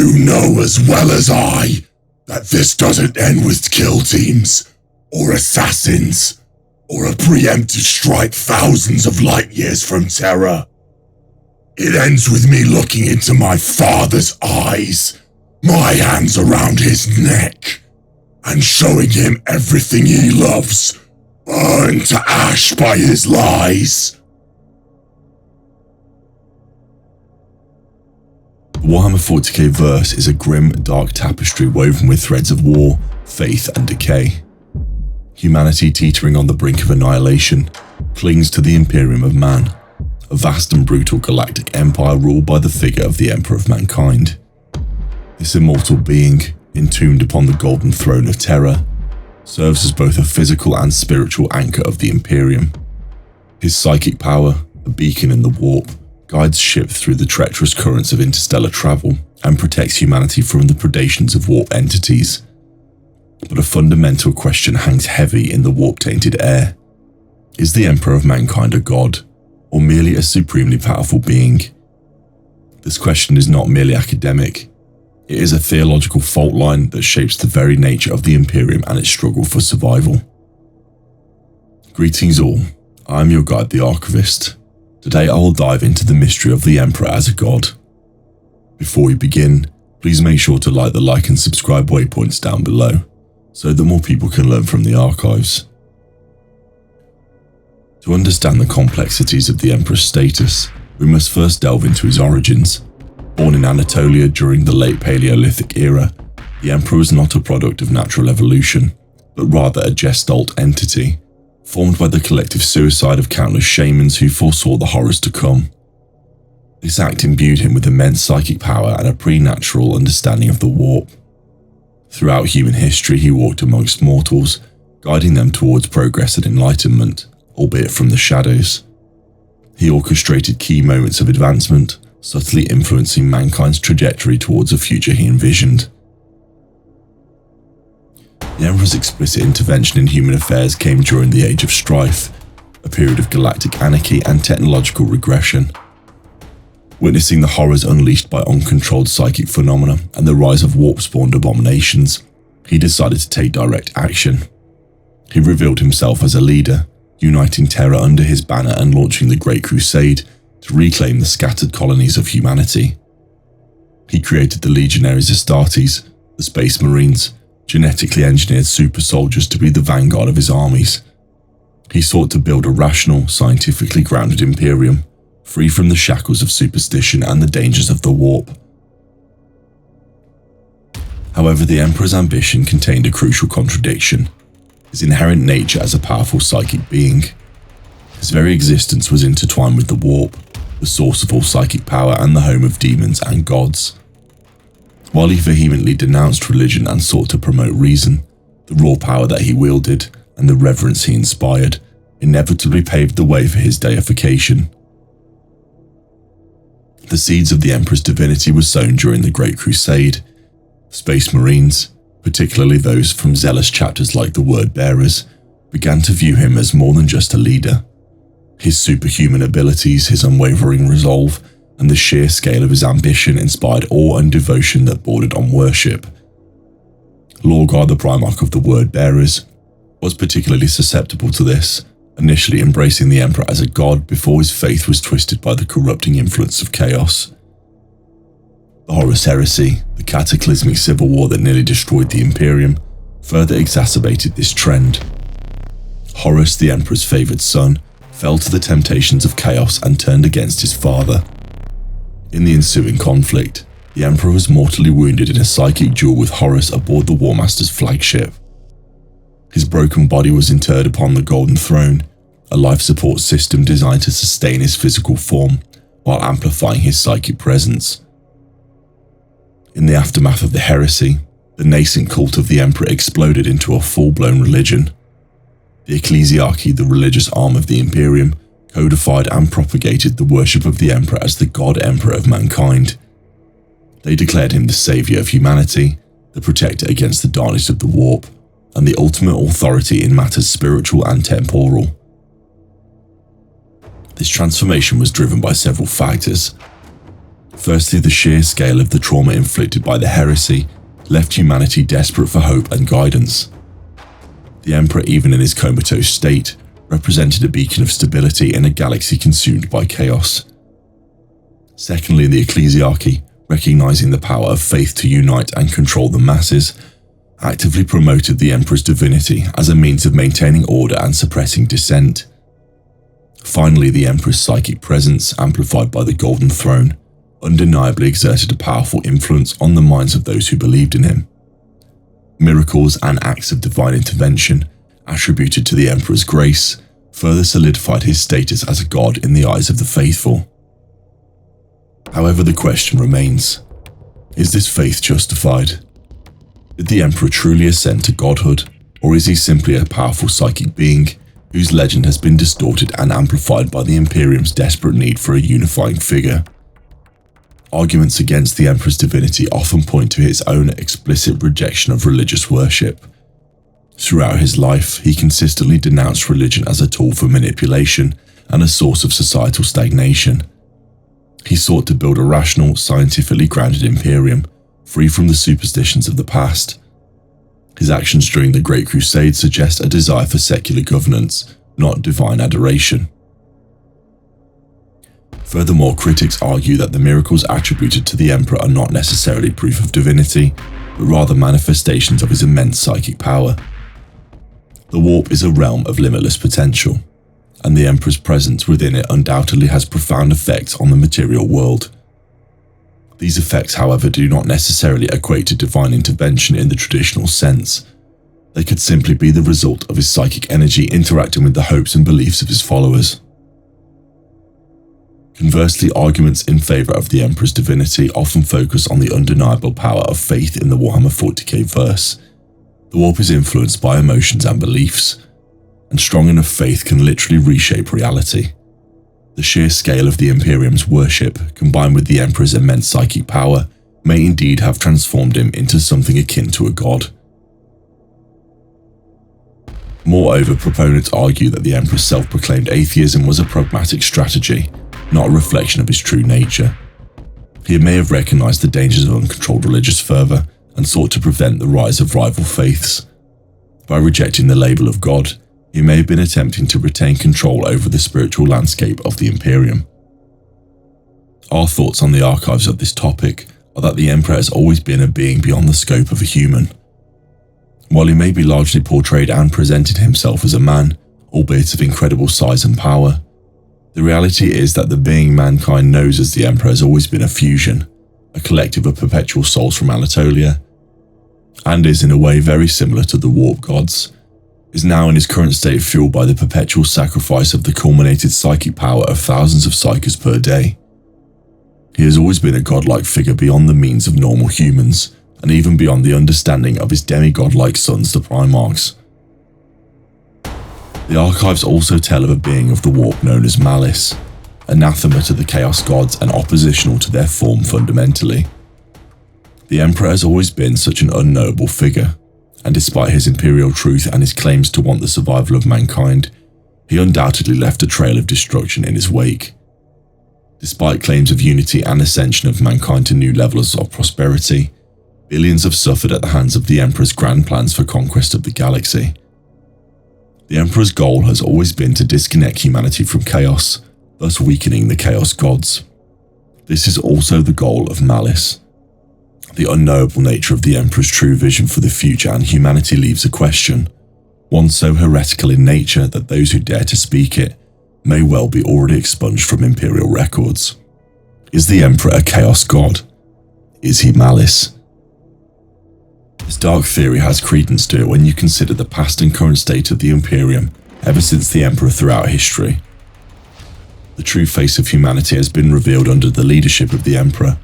You know as well as I that this doesn't end with kill teams, or assassins, or a preemptive strike thousands of light years from Terra. It ends with me looking into my father's eyes, my hands around his neck, and showing him everything he loves, burned to ash by his lies. The Warhammer 40K verse is a grim, dark tapestry woven with threads of war, faith, and decay. Humanity, teetering on the brink of annihilation, clings to the Imperium of Man, a vast and brutal galactic empire ruled by the figure of the Emperor of Mankind. This immortal being, entombed upon the golden throne of Terra, serves as both a physical and spiritual anchor of the Imperium. His psychic power, a beacon in the warp, guides ships through the treacherous currents of interstellar travel and protects humanity from the predations of warp entities. But a fundamental question hangs heavy in the warp-tainted air. Is the Emperor of Mankind a god, or merely a supremely powerful being? This question is not merely academic. It is a theological fault line that shapes the very nature of the Imperium and its struggle for survival. Greetings all, I am your guide, the Archivist. Today I will dive into the mystery of the Emperor as a god. Before we begin, please make sure to like the like and subscribe waypoints down below, so that more people can learn from the archives. To understand the complexities of the Emperor's status, we must first delve into his origins. Born in Anatolia during the late Paleolithic era, the Emperor was not a product of natural evolution, but rather a gestalt entity, formed by the collective suicide of countless shamans who foresaw the horrors to come. This act imbued him with immense psychic power and a preternatural understanding of the warp. Throughout human history, he walked amongst mortals, guiding them towards progress and enlightenment, albeit from the shadows. He orchestrated key moments of advancement, subtly influencing mankind's trajectory towards a future he envisioned. The Emperor's explicit intervention in human affairs came during the Age of Strife, a period of galactic anarchy and technological regression. Witnessing the horrors unleashed by uncontrolled psychic phenomena and the rise of warp-spawned abominations, he decided to take direct action. He revealed himself as a leader, uniting Terra under his banner and launching the Great Crusade to reclaim the scattered colonies of humanity. He created the Legionaries Astartes, the Space Marines, genetically engineered super soldiers to be the vanguard of his armies. He sought to build a rational, scientifically grounded Imperium, free from the shackles of superstition and the dangers of the warp. However, the Emperor's ambition contained a crucial contradiction: his inherent nature as a powerful psychic being. His very existence was intertwined with the warp, the source of all psychic power and the home of demons and gods. While he vehemently denounced religion and sought to promote reason, the raw power that he wielded and the reverence he inspired inevitably paved the way for his deification. The seeds of the Emperor's divinity were sown during the Great Crusade. Space Marines, particularly those from zealous chapters like the Word Bearers, began to view him as more than just a leader. His superhuman abilities, his unwavering resolve, and the sheer scale of his ambition inspired awe and devotion that bordered on worship. Lorgar, the Primarch of the Word Bearers, was particularly susceptible to this, initially embracing the Emperor as a god before his faith was twisted by the corrupting influence of chaos. The Horus Heresy, the cataclysmic civil war that nearly destroyed the Imperium, further exacerbated this trend. Horus, the Emperor's favoured son, fell to the temptations of chaos and turned against his father. In the ensuing conflict, the Emperor was mortally wounded in a psychic duel with Horus aboard the War Master's flagship. His broken body was interred upon the Golden Throne, a life support system designed to sustain his physical form while amplifying his psychic presence. In the aftermath of the heresy, the nascent cult of the Emperor exploded into a full-blown religion. The ecclesiarchy, the religious arm of the Imperium, codified and propagated the worship of the Emperor as the God Emperor of mankind. They declared him the saviour of humanity, the protector against the darkness of the warp, and the ultimate authority in matters spiritual and temporal. This transformation was driven by several factors. Firstly, the sheer scale of the trauma inflicted by the heresy left humanity desperate for hope and guidance. The Emperor, even in his comatose state, represented a beacon of stability in a galaxy consumed by chaos. Secondly, the ecclesiarchy, recognizing the power of faith to unite and control the masses, actively promoted the Emperor's divinity as a means of maintaining order and suppressing dissent. Finally, the Emperor's psychic presence, amplified by the Golden Throne, undeniably exerted a powerful influence on the minds of those who believed in him. Miracles and acts of divine intervention, attributed to the Emperor's grace, further solidified his status as a god in the eyes of the faithful. However, the question remains, is this faith justified? Did the Emperor truly ascend to godhood, or is he simply a powerful psychic being whose legend has been distorted and amplified by the Imperium's desperate need for a unifying figure? Arguments against the Emperor's divinity often point to his own explicit rejection of religious worship. Throughout his life, he consistently denounced religion as a tool for manipulation and a source of societal stagnation. He sought to build a rational, scientifically grounded Imperium, free from the superstitions of the past. His actions during the Great Crusade suggest a desire for secular governance, not divine adoration. Furthermore, critics argue that the miracles attributed to the Emperor are not necessarily proof of divinity, but rather manifestations of his immense psychic power. The warp is a realm of limitless potential, and the Emperor's presence within it undoubtedly has profound effects on the material world. These effects, however, do not necessarily equate to divine intervention in the traditional sense. They could simply be the result of his psychic energy interacting with the hopes and beliefs of his followers. Conversely, arguments in favour of the Emperor's divinity often focus on the undeniable power of faith in the Warhammer 40K verse. The warp is influenced by emotions and beliefs, and strong enough faith can literally reshape reality. The sheer scale of the Imperium's worship, combined with the Emperor's immense psychic power, may indeed have transformed him into something akin to a god. Moreover, proponents argue that the Emperor's self-proclaimed atheism was a pragmatic strategy, not a reflection of his true nature. He may have recognized the dangers of uncontrolled religious fervor and sought to prevent the rise of rival faiths. By rejecting the label of God, he may have been attempting to retain control over the spiritual landscape of the Imperium. Our thoughts on the archives of this topic are that the Emperor has always been a being beyond the scope of a human. While he may be largely portrayed and presented himself as a man, albeit of incredible size and power, the reality is that the being mankind knows as the Emperor has always been a fusion, a collective of perpetual souls from Anatolia, and is in a way very similar to the warp gods, is now in his current state fueled by the perpetual sacrifice of the culminated psychic power of thousands of psykers per day. He has always been a godlike figure beyond the means of normal humans, and even beyond the understanding of his demigod-like sons, the Primarchs. The archives also tell of a being of the warp known as Malice, anathema to the Chaos Gods and oppositional to their form fundamentally. The Emperor has always been such an unknowable figure, and despite his imperial truth and his claims to want the survival of mankind, he undoubtedly left a trail of destruction in his wake. Despite claims of unity and ascension of mankind to new levels of prosperity, billions have suffered at the hands of the Emperor's grand plans for conquest of the galaxy. The Emperor's goal has always been to disconnect humanity from chaos, thus weakening the Chaos Gods. This is also the goal of Malice. The unknowable nature of the Emperor's true vision for the future and humanity leaves a question, one so heretical in nature that those who dare to speak it may well be already expunged from Imperial records. Is the Emperor a Chaos God? Is he Malice? This dark theory has credence to it when you consider the past and current state of the Imperium ever since the Emperor throughout history. The true face of humanity has been revealed under the leadership of the Emperor.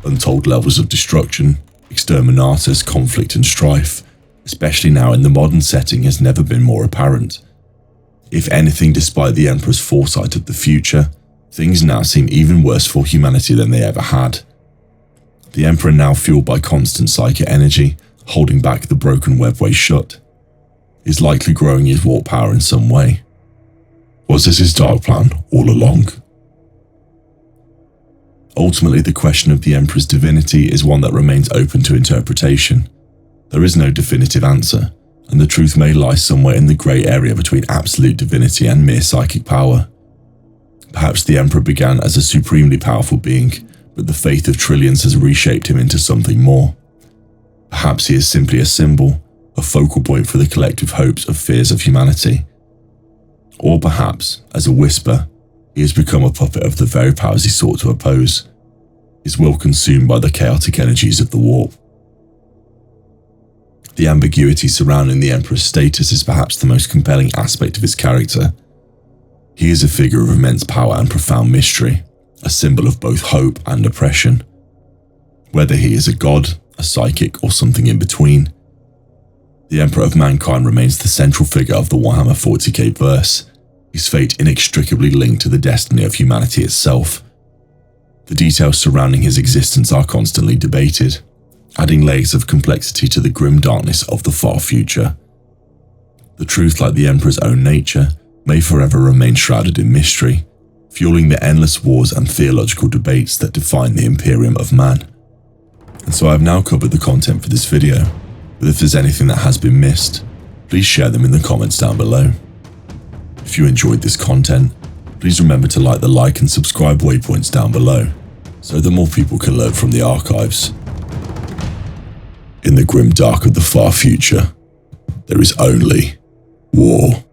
Untold levels of destruction, exterminatus, conflict and strife, especially now in the modern setting, has never been more apparent. If anything, despite the Emperor's foresight of the future, things now seem even worse for humanity than they ever had. The Emperor, now fueled by constant psychic energy, holding back the broken webway shut, is likely growing his warp power in some way. Was this his dark plan all along? Ultimately, the question of the Emperor's divinity is one that remains open to interpretation. There is no definitive answer, and the truth may lie somewhere in the grey area between absolute divinity and mere psychic power. Perhaps the Emperor began as a supremely powerful being, but the faith of trillions has reshaped him into something more. Perhaps he is simply a symbol, a focal point for the collective hopes and fears of humanity. Or perhaps, as a whisper, he has become a puppet of the very powers he sought to oppose, his will consumed by the chaotic energies of the warp. The ambiguity surrounding the Emperor's status is perhaps the most compelling aspect of his character. He is a figure of immense power and profound mystery, a symbol of both hope and oppression. Whether he is a god, a psychic, or something in between, the Emperor of Mankind remains the central figure of the Warhammer 40K verse, his fate inextricably linked to the destiny of humanity itself. The details surrounding his existence are constantly debated, adding layers of complexity to the grim darkness of the far future. The truth, like the Emperor's own nature, may forever remain shrouded in mystery, fueling the endless wars and theological debates that define the Imperium of Man. And so I have now covered the content for this video, but if there's anything that has been missed, please share them in the comments down below. If you enjoyed this content, please remember to like the like and subscribe waypoints down below, so that more people can learn from the archives. In the grim dark of the far future, there is only war.